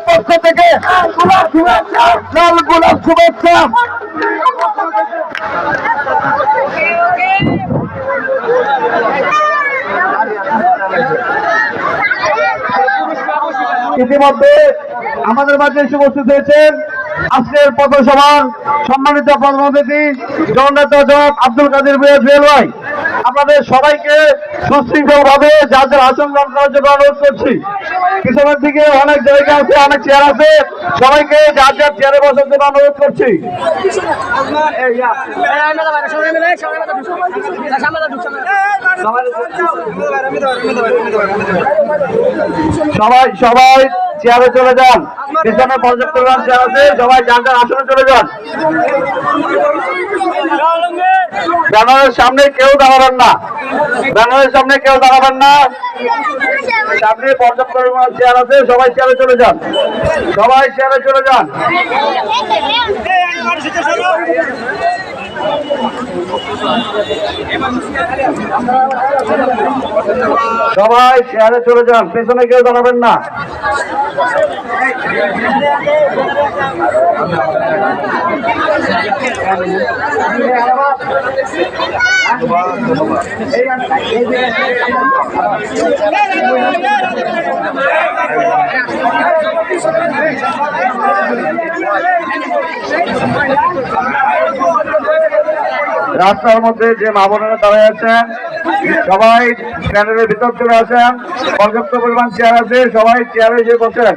পক্ষ থেকে লাল গোলাপ শুভেচ্ছা। ইতিমধ্যে আমাদের মাঝে এসে উপস্থিত হয়েছেন আজকের পথসভার সম্মানিত প্রধান অতিথি জননেতা জনাব আব্দুল কাদের জুয়েল ভাই। আপনাদের সবাইকে সুশৃঙ্খল ভাবে যাদের আসন গ্রহণ করার জন্য অনুরোধ করছি। পিছনের দিকে অনেক জায়গা আছে, অনেক চেয়ার আছে, সবাইকে যার যার চেয়ারে বসার জন্য অনুরোধ করছি। সবাই চেয়ারে চলে যান। পিছনে পর্যাপ্ত চেয়ার আছে, সবাই যার যার আসনে চলে যান। ব্যানারের সামনে কেউ দাঁড়াবেন না, ব্যানারের সামনে কেউ দাঁড়াবেন না। সামনে পর্যাপ্ত পরিমাণ চেয়ার আছে, সবাই চেয়ারে চলে যান, সবাই চেয়ারে চলে যান। সবাই চেয়ারে চলে যান, পেছনে কেউ দাঁড়াবেন না। রাস্তার মধ্যে যে মা বোনেরা দাঁড়িয়ে আছেন সবাই প্যানেলের ভিতর চলে আসেন। পর্যাপ্ত পরিমাণ চেয়ার আছে, সবাই চেয়ারে এসে বসেন।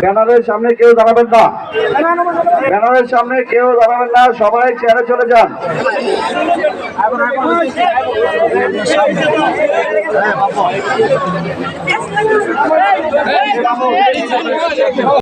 ব্যানারের সামনে কেউ দাঁড়াবেন না, ব্যানারের সামনে কেউ দাঁড়াবেন না, সবাই চেয়ারে চলে যান।